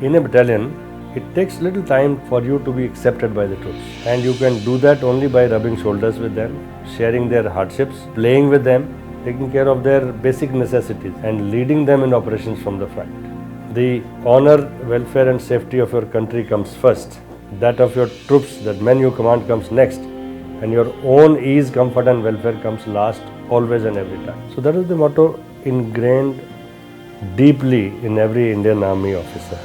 In a battalion, it takes little time for you to be accepted by the troops, and you can do that only by rubbing shoulders with them, sharing their hardships, playing with them, taking care of their basic necessities and leading them in operations from the front. The honor, welfare and safety of your country comes first. That of your troops, that men you command, comes next, and your own ease, comfort and welfare comes last, always and every time. So that is the motto ingrained deeply in every Indian Army officer.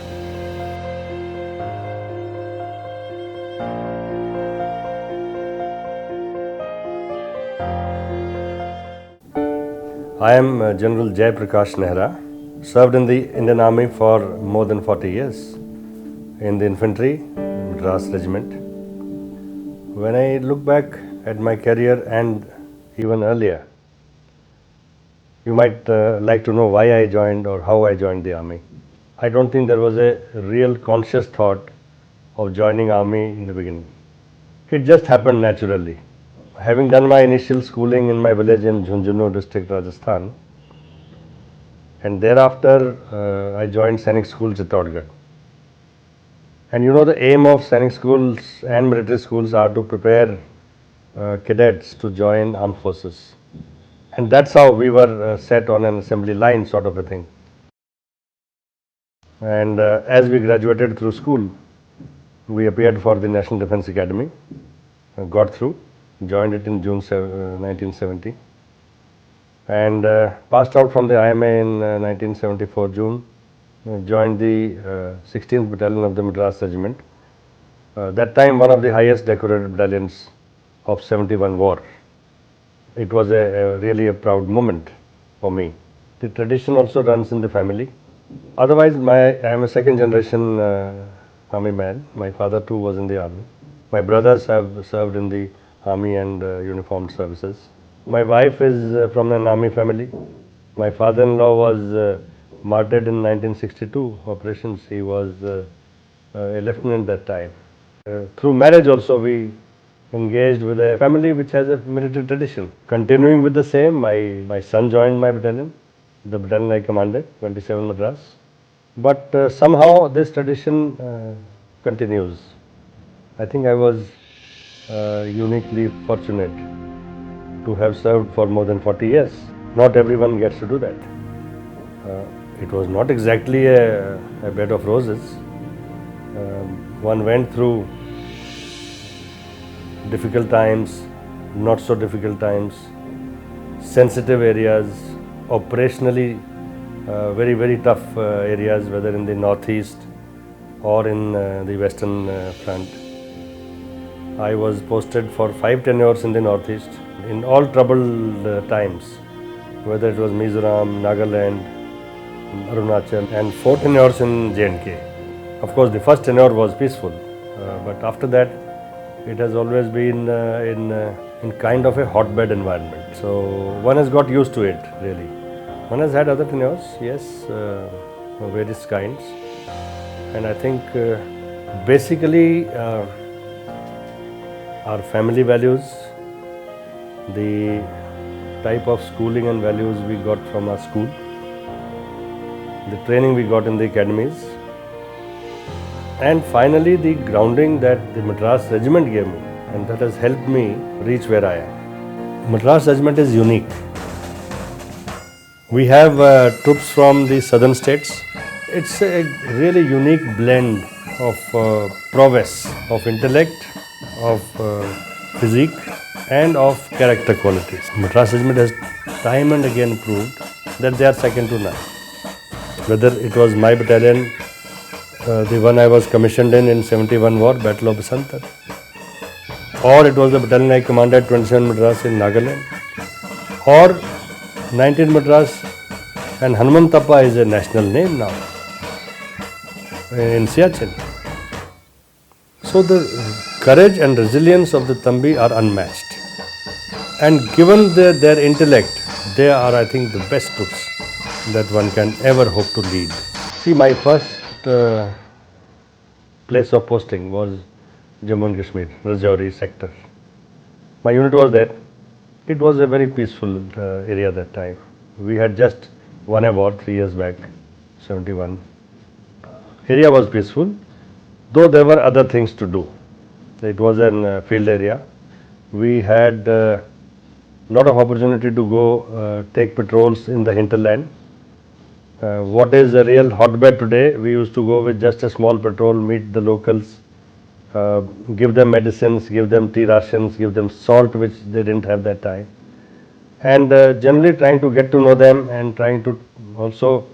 I am General JP Nehra, served in the Indian Army for more than 40 years in the infantry, Madras Regiment. When I look back at my career and even earlier, you might like to know why I joined or how I joined the army. I don't think there was a real conscious thought of joining army in the beginning. It just happened naturally. Having done my initial schooling in my village in Jhunjhunu district, Rajasthan, and thereafter I joined Sainik School, Chittorgarh. And you know, the aim of Sainik schools and military schools are to prepare cadets to join armed forces. And that's how we were set on an assembly line sort of a thing. And as we graduated through school, we appeared for the National Defence Academy, got through, joined it in June 1970, and passed out from the IMA in 1974 June, joined the 16th Battalion of the Madras Regiment, that time one of the highest decorated battalions of 71 war. It was really a proud moment for me. The tradition also runs in the family. Otherwise, I am a second generation army man. My father too was in the army. My brothers have served in the army and uniformed services. My wife is from an army family. My father-in-law was martyred in 1962 operations. He was a lieutenant that time. Through marriage also we engaged with a family which has a military tradition. Continuing with the same, my son joined my battalion, the battalion I commanded, 27 Madras. But somehow this tradition continues. I think I was uniquely fortunate to have served for more than 40 years. Not everyone gets to do that. It was not exactly a bed of roses. One went through difficult times, not so difficult times, sensitive areas, operationally very, very tough areas, whether in the northeast or in the western front. I was posted for 5 tenures in the northeast in all troubled times, whether it was Mizoram, Nagaland, Arunachal, and 4 tenures in J&K. Of course, the first tenure was peaceful, but after that, it has always been in kind of a hotbed environment. So one has got used to it, really. One has had other tenures, yes, of various kinds. And I think basically our family values, the type of schooling and values we got from our school, the training we got in the academies, and finally the grounding that the Madras Regiment gave me, and that has helped me reach where I am. Madras Regiment is unique. We have troops from the southern states. It's a really unique blend of prowess, of intellect, of physique and of character qualities. Madras Regiment has time and again proved that they are second to none. Whether it was my battalion, the one I was commissioned in 71 war, Battle of Basantar, or it was the battalion I commanded, 27 Madras in Nagaland, or 19 Madras, and Hanumantappa is a national name now in Siachen. So the courage and resilience of the Tambi are unmatched, and given their intellect, they are, I think, the best troops that one can ever hope to lead. See, my first place of posting was Jammu and Kashmir, Rajouri sector. My unit was there. It was a very peaceful area that time. We had just won a war 3 years back, 71. area was peaceful, though there were other things to do. It was an field area. We had lot of opportunity to go take patrols in the hinterland. What is a real hotbed today, we used to go with just a small patrol, meet the locals, give them medicines, give them tea rations, give them salt which they didn't have that time, and generally trying to get to know them and trying to also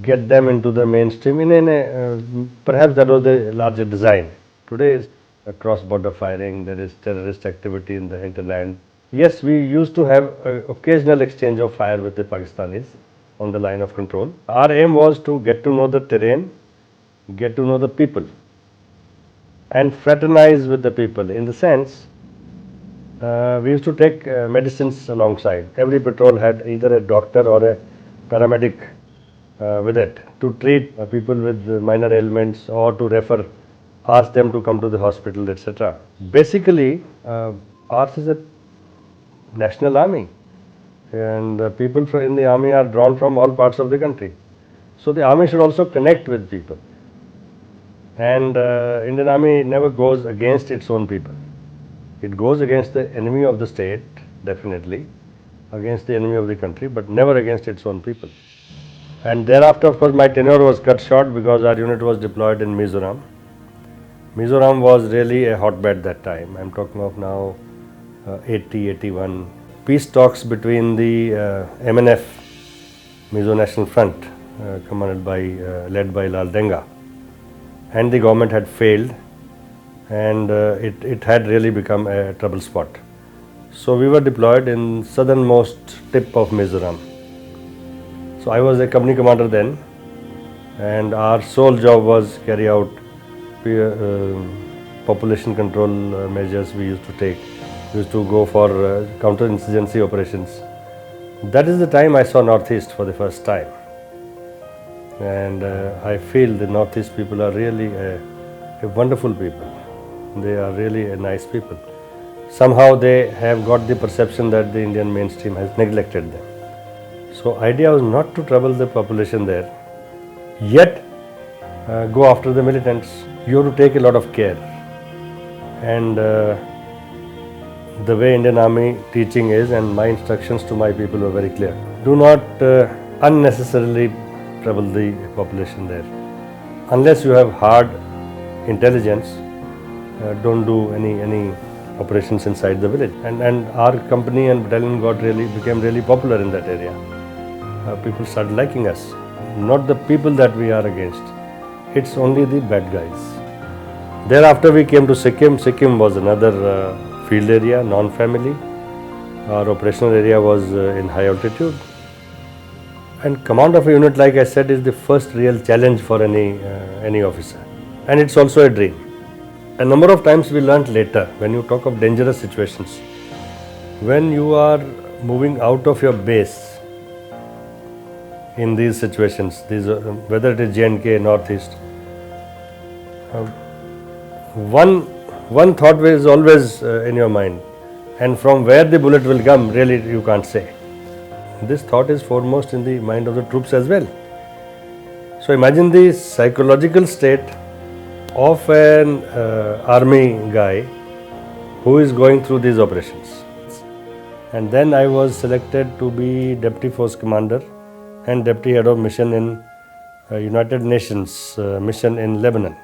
get them into the mainstream in a perhaps that was the larger design. Today is cross-border firing, there is terrorist activity in the hinterland. Yes, we used to have occasional exchange of fire with the Pakistanis on the line of control. Our aim was to get to know the terrain, get to know the people, and fraternize with the people, in the sense we used to take medicines alongside. Every patrol had either a doctor or a paramedic with it to treat people with minor ailments or to refer, ask them to come to the hospital, etc. Basically, ours is a national army, and people in the army are drawn from all parts of the country. So the army should also connect with people, and Indian Army never goes against its own people. It goes against the enemy of the state, definitely, against the enemy of the country, but never against its own people. And thereafter, of course, my tenure was cut short because our unit was deployed in Mizoram. Mizoram was really a hotbed that time. I'm talking of now 80, 81. Peace talks between the MNF, Mizo National Front, led by Lal Denga, and the government had failed, and it had really become a trouble spot. So we were deployed in southernmost tip of Mizoram. So I was a company commander then, and our sole job was carry out population control measures we used to take. We used to go for counter-insurgency operations. That is the time I saw Northeast for the first time, and I feel the Northeast people are really a wonderful people. They are really a nice people. Somehow they have got the perception that the Indian mainstream has neglected them. So idea was not to trouble the population there, yet go after the militants. You have to take a lot of care, and the way Indian Army teaching is, and my instructions to my people were very clear. Do not unnecessarily trouble the population there. Unless you have hard intelligence, don't do any operations inside the village. And our company and battalion became really popular in that area. People started liking us. Not the people that we are against. It's only the bad guys. Thereafter we came to Sikkim. Sikkim was another field area, non-family. Our operational area was in high altitude. And command of a unit, like I said, is the first real challenge for any officer. And it's also a dream. A number of times we learnt later, when you talk of dangerous situations, when you are moving out of your base in these situations, whether it is J&K, Northeast, one thought is always in your mind, and from where the bullet will come, really you can't say. This thought is foremost in the mind of the troops as well. So imagine the psychological state of an army guy who is going through these operations. And then I was selected to be Deputy Force Commander and Deputy Head of Mission in United Nations mission in Lebanon.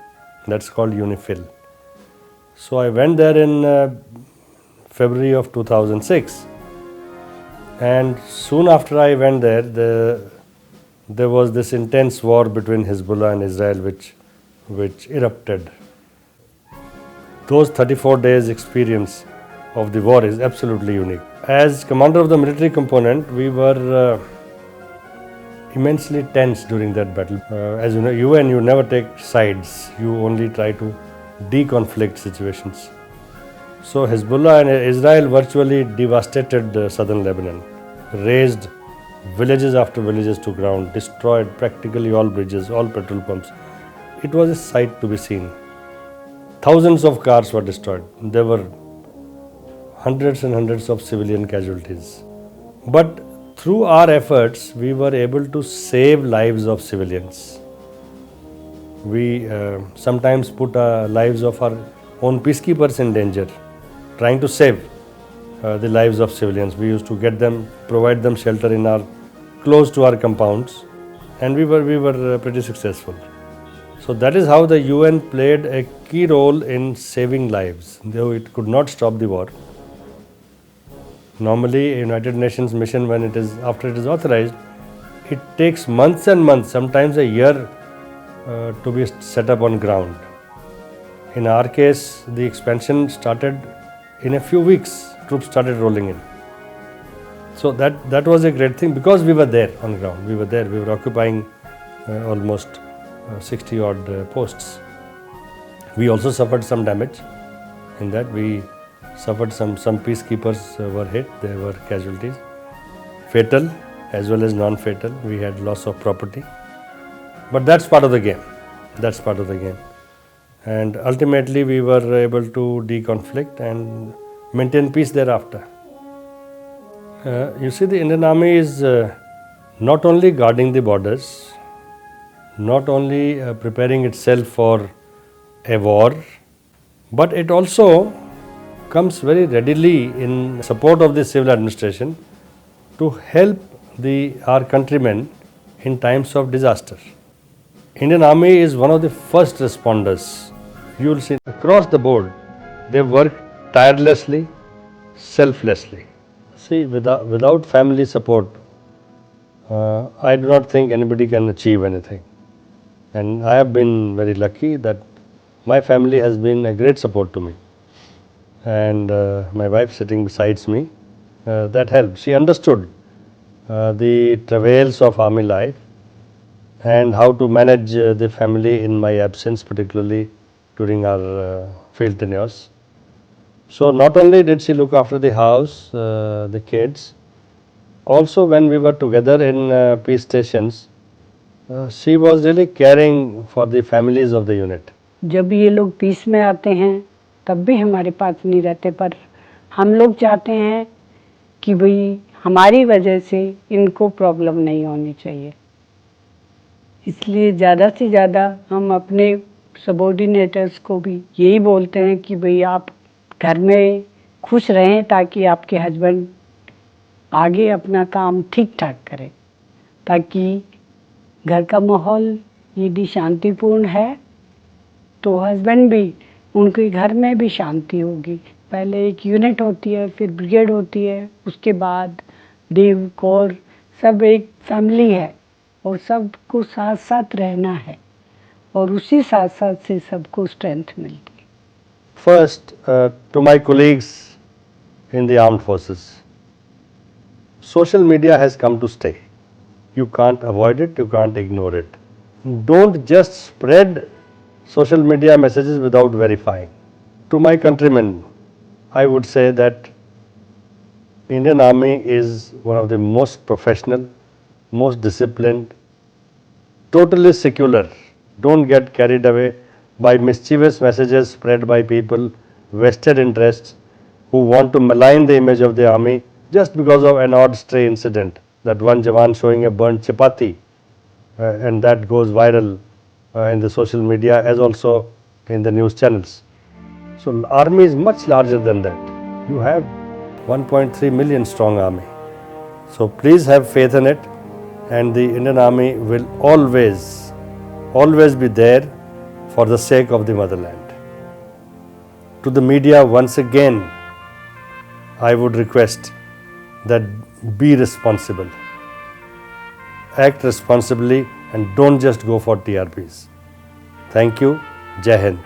That's called UNIFIL. So I went there in February of 2006, and soon after I went there, there was this intense war between Hezbollah and Israel which erupted. Those 34 days experience of the war is absolutely unique. As commander of the military component, we were immensely tense during that battle. As you know, UN, you never take sides. You only try to de-conflict situations. So Hezbollah and Israel virtually devastated southern Lebanon, razed villages after villages to ground, destroyed practically all bridges, all petrol pumps. It was a sight to be seen. Thousands of cars were destroyed. There were hundreds and hundreds of civilian casualties. But through our efforts, we were able to save lives of civilians. We sometimes put lives of our own peacekeepers in danger, trying to save the lives of civilians. We used to get them, provide them shelter in our close to our compounds, and we were pretty successful. So that is how the UN played a key role in saving lives, though it could not stop the war. Normally, a United Nations mission, when after it is authorized, it takes months and months, sometimes a year, to be set up on ground. In our case, the expansion started in a few weeks. Troops started rolling in. So that was a great thing because we were there on ground. We were there. We were occupying almost 60 odd posts. We also suffered some damage in that. We suffered some peacekeepers were hit. There were casualties, fatal as well as non-fatal. We had loss of property. But that's part of the game. That's part of the game. And ultimately we were able to deconflict and maintain peace thereafter. You see, the Indian Army is not only guarding the borders, not only preparing itself for a war, but it also comes very readily in support of the civil administration to help our countrymen in times of disaster. Indian Army is one of the first responders. You will see across the board, they work tirelessly, selflessly. See, without family support, I do not think anybody can achieve anything. And I have been very lucky that my family has been a great support to me. And my wife sitting beside me, that helped. She understood the travails of army life and how to manage the family in my absence, particularly during our field tenures. So not only did she look after the house, the kids, also when we were together in peace stations, she was really caring for the families of the unit. जब ये लोग piece में आते हैं तब भी हमारे पास नहीं रहते, पर हम लोग चाहते हैं कि भाई हमारी वजह से इनको प्रॉब्लम नहीं होनी चाहिए, इसलिए ज़्यादा से ज़्यादा हम अपने सबॉर्डिनेटर्स को भी यही बोलते हैं कि भाई आप घर में खुश रहें ताकि आपके हस्बैंड आगे अपना काम ठीक ठाक करें, ताकि घर का माहौल यदि शांतिपूर्ण है तो हस्बैंड भी, उनके घर में भी शांति होगी। पहले एक यूनिट होती है, फिर ब्रिगेड होती है, उसके बाद देव कोर, सब एक फैमिली है और सबको साथ साथ रहना है और उसी साथ साथ से सबको स्ट्रेंथ मिलती है। First, to my colleagues in the armed forces, social media has come to stay. You can't avoid it, you can't ignore it. Don't just spread social media messages without verifying. To my countrymen, I would say that Indian Army is one of the most professional, most disciplined, totally secular. Don't get carried away by mischievous messages spread by people, vested interests, who want to malign the image of the army just because of an odd stray incident, that one Jawan showing a burnt chapati, and that goes viral in the social media as also in the news channels. So army is much larger than that. You have 1.3 million strong army. So please have faith in it, and the Indian Army will always be there for the sake of the motherland. To the media, once again, I would request that be responsible. Act responsibly and don't just go for TRPs. Thank you. Jai Hind.